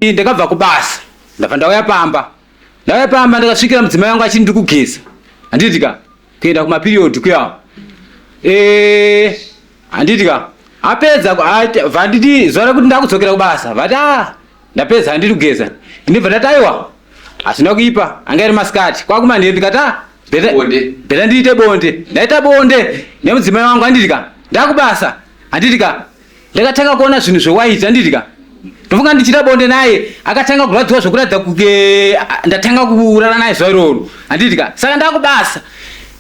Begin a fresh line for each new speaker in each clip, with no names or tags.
ndakabva kubasa ndabva ndauya pamba ndakasvikira mudzimai wangu achiri ndikugeza handitika kuenda kumaperiod kuyawo handitika apedza vanditi zvara kuti ndakudzokera kubasa vati ndapedza handiri kugeza ndibva ndati aiwa hazvina kuipa anga iri masikati kwakumanheri ndikati bheta ndiite bonde ndaita bonde nemudzimai wangu handitika ndakubasa handitika ndakatanga kuona zvinhu zvewaiti handitika ndofunga ndichita bonde naye akatanga kurwadziwa zvokuratidza ndatanga kurara naye zuva iroro handitika saka ndakubasa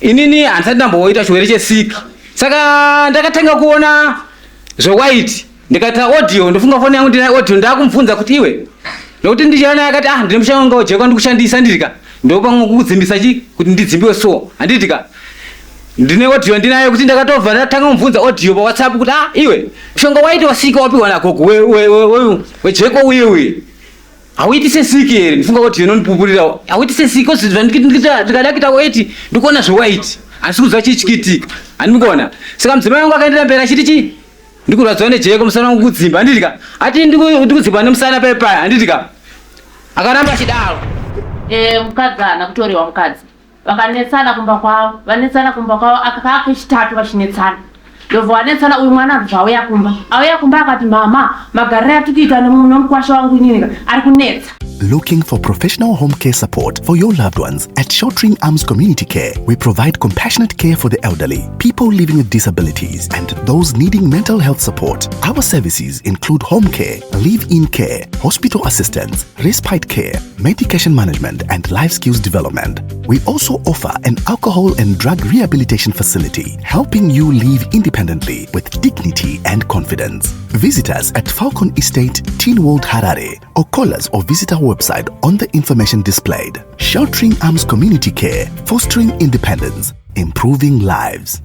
inini handisati ndamboita chirwere chesiki saka ndakatanga kuona zvewaiti ndikaita audio ndofunga foni yangu ndina audio ndakumubvunza kuti iwe nokuti ndichiona akati ndine mushonga ujekwa ndikushandisa handitika ndopamwe kudzimbisa kuti ndidzimbiwe so handitika ndine audio ndinayo kuti ndakatobva ndatanga kumubvunza audio pa WhatsApp kuti iwe mushonga waiti wasika wapiwa nagogo wejeko uyewe hauiti sesiki here ndifunga audio inondipupurira hauiti sesiki ozizva ndikada kuita waiti ndikuona zvewaiti handisi kuziva chichikitika handimikuona saka mudzimai wangu akaendera mberi achiti ndikurwadziwa nejeko musana wangu kudzimba handitika ati ndikudzimba nemusana paipaya handitika akaramba achidaro
mukadzana kutoriwa mukadzi vakanetsana kumba kwavo akakachitatu vachinetsana ndobva vanetsana uyu mwana abva auya kumba akati mama magariro atikuita nomukwasha wangu inini ari kunetsa.
Looking for professional home care support for your loved ones? At Sheltering Arms Community Care, we provide compassionate care for the elderly, people living with disabilities, and those needing mental health support. Our services include home care, live-in care, hospital assistance, respite care, medication management, and life skills development. We also offer an alcohol and drug rehabilitation facility, helping you live independently with dignity and confidence. Visit us at Falcon Estate, Teen World Harare, or call us or visit our website on the information displayed. Sheltering Arms Community Care, fostering independence, improving lives.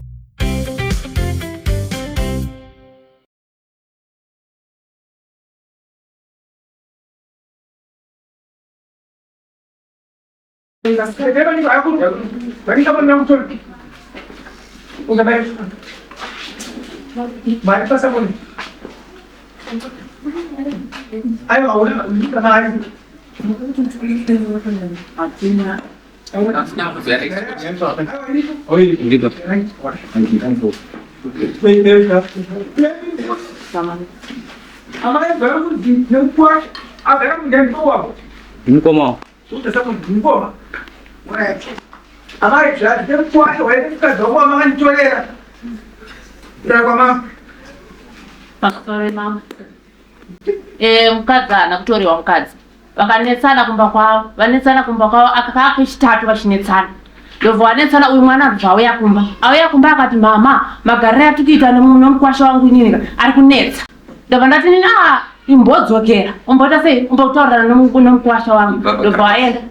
Mukadzana kutoriwa mukadzi vakanetsana kumba kwavo akakachitatu vachinetsana ndobva vanetsana uyu mwana abva auya kumba akati mama magariro atikuita nomukwasha wangu inini ari kunetsa ndobva ndati nini imbodzokera umbota sei umbotaurirana nomukwasha wangu ndobva waenda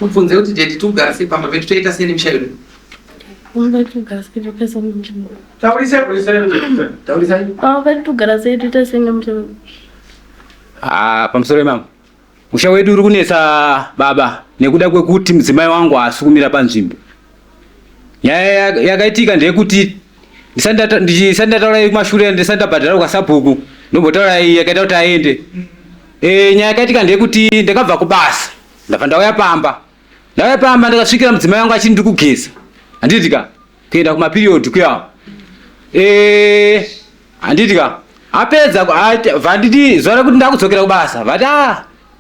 mubvunze kuti dedi tugara sei pamba pedu toita sei nemushairo
pamusoro imamo musha wedu uri kunetsa baba nekuda kwekuti mudzimai wangu haasikumira panzvimbo. Nyaya yakaitika ndeyekuti ndisati ndataura kumashure ndisati ndabhadhara kwasabhuku ndombotaura yakaita kuti aende. Nyaya yakaitika ndeyekuti ndakabva kubasa ndabva ndauya pamba ndakasvikira mudzimai wangu achiri ndikugeza handitika kuenda kumaperiod kuyawo handitika apedza vanditi zvara kuti ndakudzokera kubasa vati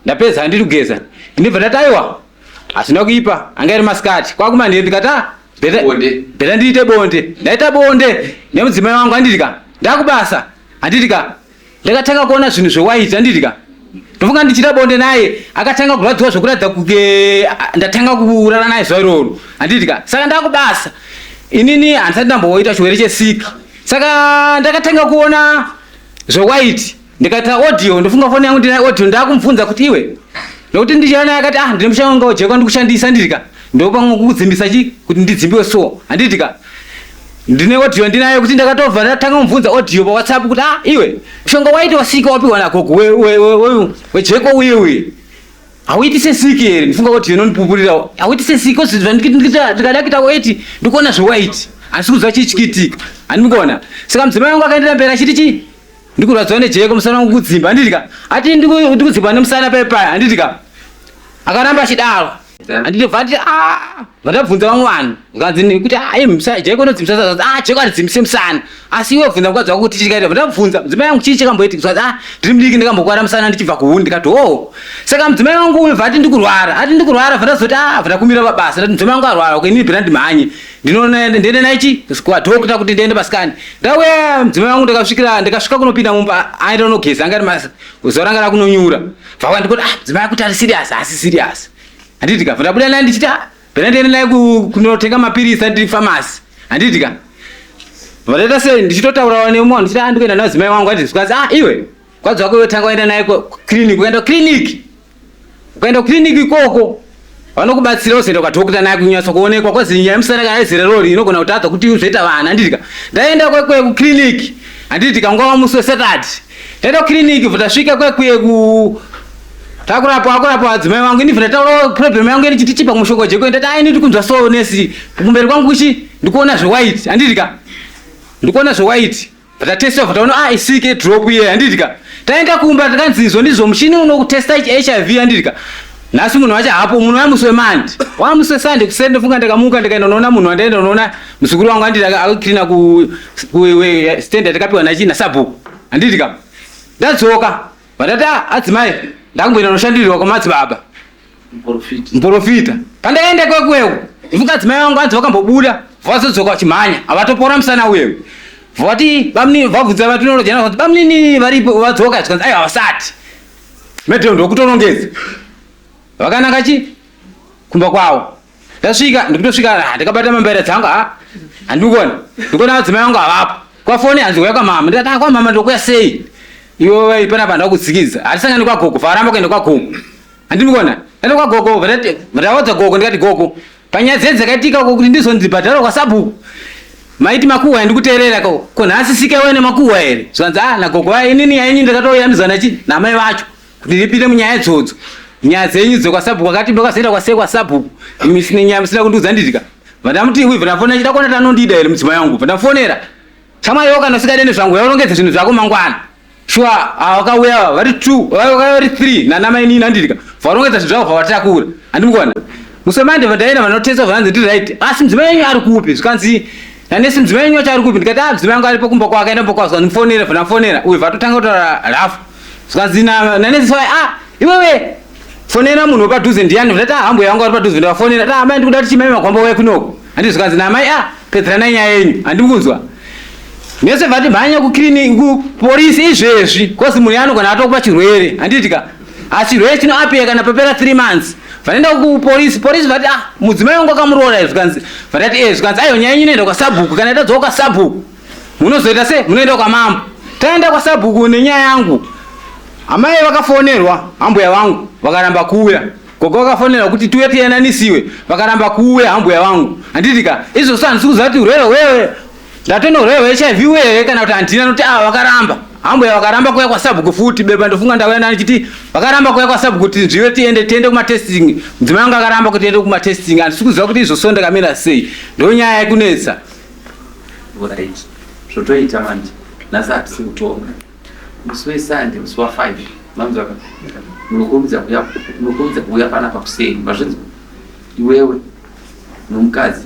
ndapedza handiri kugeza ndibva ndati aiwa hazvina kuipa anga iri masikati kwakumanheri ndikati bheta ndiite bonde ndaita bonde nemudzimai wangu handitika ndakubasa handitika ndakatanga kuona zvinhu zvewaiti handitika ndofunga ndichita bonde naye akatanga kurwadziwa zvokuratidza ndatanga kurara naye zuva iroro handitika saka ndakubasa inini handisati ndamboita chirwere chesiki saka ndakatanga kuona zvewaiti ndikaita audio ndofunga foni yangu ndina audio ndakumubvunza kuti iwe nokuti ndichiona akati ndine mushonga ujekwa ndikushandisa handitika ndopamwe kudzimbisa kuti ndidzimbiwe so handitika ndine audio ndinayo kuti ndakatobva ndatanga kumubvunza audio pa WhatsApp kuti iwe mushonga waiti wasika wapiwa nagogo wejeko uyewe hauiti sesiki here ndifunga audio inondipupurira hauiti sesiki ozizva ndikada kuita waiti ndikuona zvewaiti handisi kuziva chichikitika handimikuona saka mudzimai wangu akaendera mberi achiti ndikuradzwa nejeko musana wangu kudzimba anditika ati ndikudzimba nemusana pepa anditika akaramba achidaro anditi vati vandabvunza vamwe vanhu zvikanzi kuti jeko unodzimbisa jeko atidzimbise musana asi iwe bvunza mukadzi wako kuti chikaita vandabvunza mudzimai wangu chii chakamboitika ndiri mudiki ndikambokwara musana ndichibva kuhuni ndikati saka mudzimai wangu uyu vati ndikurwara ati ndikurwara vandazoti vandakumira pabasa ndati mudzimai wangu arwara ukainini bhera ndimhanye ndiende naichi kwadhokta kuti ndiende pasikani ndauya mudzimai wangu ndikasvika kunopinda mumba aenda unogeza angati zuva ranga rakunonyura bva ndikuti mudzimai kuti ari siriasi asi siriasi handitika vandabuda naye ndichita bhera ndiende naye kunotenga mapirisi andiri famasi handitika vandaita sei ndichitotaurawa neumwe ndichita ndikuenda naye mudzimai wangu ati zvikanzi iwe kwadzi wako iwe tanga waenda naye kliniki ukaenda kliniki ikoko vanokubatsira uzoenda kwadhokta naye kunyatsa kuonekwa kwazi nyaya musana kana izere rori inogona kutadza kuti uzoita vana handitika ndaenda kwekwe kukliniki handitika ngava musi wesatadi ndaenda kukliniki vundasvika kwekwe takurapwa adzimai vangu ini vundataura problem yangu iri chitichipa kumushoko jeko ndati ndiri kunzwa so nesi kumberi kwangu kuchi ndikuona zvewaiti handitika ndikuona zvewaiti vundatesta vundaona isike drop iye handitika taenda kumba takanzi ndizvo muchini unokutesta HIV handitika nhasi munhu wacho hapo munhu wamusi wemandi wamusi wesande kuseri ndofunga ndikamuka ndikaenda unoona munhu wandaenda unoona muzukuru wangu anditi akakirina kustand ndakapiwa nachina sabhuku handitika ndadzoka vandati adzimai ndakumboenda noshandirirwa kwamadzibaba muprofita pandakaenda kwekweku ifuka adzimai vangu anzi vakambobuda vazodzoka vachimhanya havatopora musana uyewu vati vabvunza vatinolojana kuti bamunini varipo vadzoka zvikanzi havasati medheo ndokutonongedza vakanaka chi kumba kwavo ndasvika ndikutosvika ndikabata mambaira dzangu handikuona ndikuona adzimai vangu havapo kwafoni hanzi kuya kwamama ndikati kwamama ndokuya sei iwe panapa ndakudzikiza hatisangani kwagogo varamba kuenda kwagogo handikuona enda kwagogo vandawadza gogo ndikati gogo panyaya dzenzi dzakaitika kuti ndizondzibhadhara kwasabhuku maiti makuhwa ndikuteerera ko nhasi sika wene makuhwa here zvanzi nagogo inini yainyi ndakatoyambidzana chi namai vacho kuti ndipinde munyaya idzodzo nyaya dzenyu dzokwasabhuku akati ndokazoenda kwasei kwasabhuku imisine nyaya musina kundiudza nditika vandamuti iwe vandafonera chidakona tanondida here mudzimai wangu vandafonera chamaiwo kana usikadene zvangu yaurongedza zvinhu zvako mangwana shuwa vakauya vari 2 vari 3 nanamainini handitika varongedza zvinhu zvavo vavatakura handikuona musemande vandaenda vanotesa vananzi ndiri right asi mudzimai wenyu ari kupi zvikanzi nanesi mudzimai wenyu wacho ari kupi ndikati mudzimai wangu aripo kumba kwake aenda mba kwazwa ndifonera vandafonera uye vatotanga kutaura rafu zvikanzi nanesi sai iwewe fonera munhu wepadhuze ndiani ndati hambuya wangu ari padhuze ndafonera amai ndikuda kuti chimai magwamba uye kunoko handi zvikanzi namai pedzeranai nyaya yenyu handikunzwa nese vati mhanya kupolisi izvezvi kozi munhu anogona atokupa chirwere handitika chirwere chinoapeka kana papera 3 months vanoenda kupolisi vati mudzimai wangu akamuroora zvikanzi vatati zvikanzi aiwa nyaya yenyu inoenda kwasabhuku kana tadzoka kwasabhuku munozoita se munoenda kwamambo taenda kwasabhuku nenyaya yangu amai vakafonerwa hambuya vangu vakaramba kuuya gogo vakafonerwa kuti tuye tiyananisiwe vakaramba kuuya hambuya vangu handitika izvo handisi kuziva kuti urwere wewe ndatonorwere HIV wewe kana kuti handina noti vakaramba hambuya vakaramba kuya kwasabhuku futi beba ndofunga ndauya nani chiti vakaramba kuya kwasabhuku kuti nzviwe tiende kumatesting mudzimai wangu akaramba kuti tiende kumatesting handisi kuziva kuti izvo ndakamira sei ndonyaya yekunetsa
zvotoita manje nhasi hatisi kutonga musi wesande musi wa5 manzwaka munokombidza kuuya panapa kuseni mazvinzi iwewe nomukadzi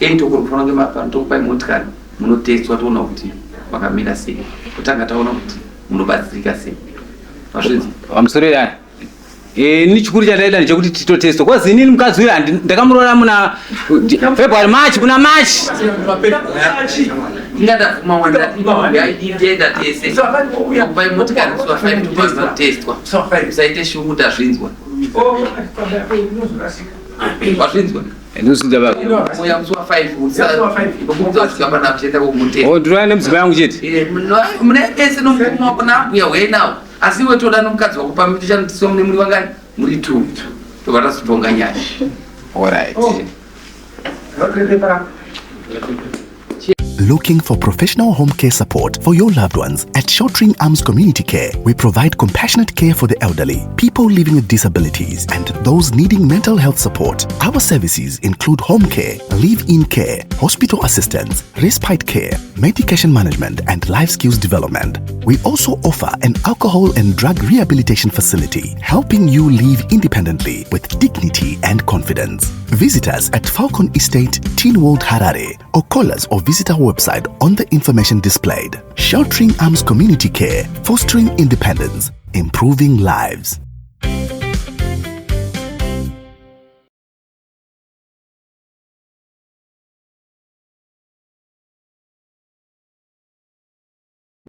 eitokuri ngemapanotokupai motikari munoteswa toona kuti wakamira sei kutanga taona kuti munobatsirika sei mazvinzi
vamusorera ni chikuru chandaida ndechekuti titotesta kwazi inini mukadzi uyu ndakamuroora muna February March kuna March
ingandavuma wandaidenda tese kupai motikari testwa usaite shungu ndazvinzwa wazvinzwa moya musi wa5 ukapana kuchenda kumutesa
ndinoya nemudzimai wangu chete
mune ese nomukoma wako naambuya wenawo asi iwe toda nomukadzi wako pamitichanoswa mune muri wangani muri 2 tokatazotonga nyaya
alright
Looking for professional home care support for your loved ones? At Sheltering Arms Community Care, we provide compassionate care for the elderly, people living with disabilities, and those needing mental health support. Our services include home care, live-in care, hospital assistance, respite care, medication management, and life skills development. We also offer an alcohol and drug rehabilitation facility, helping you live independently with dignity and confidence. Visit us at Falcon Estate, Teen World Harare, or call us or visit our website on the information displayed. Sheltering Arms Community Care, fostering independence, improving lives.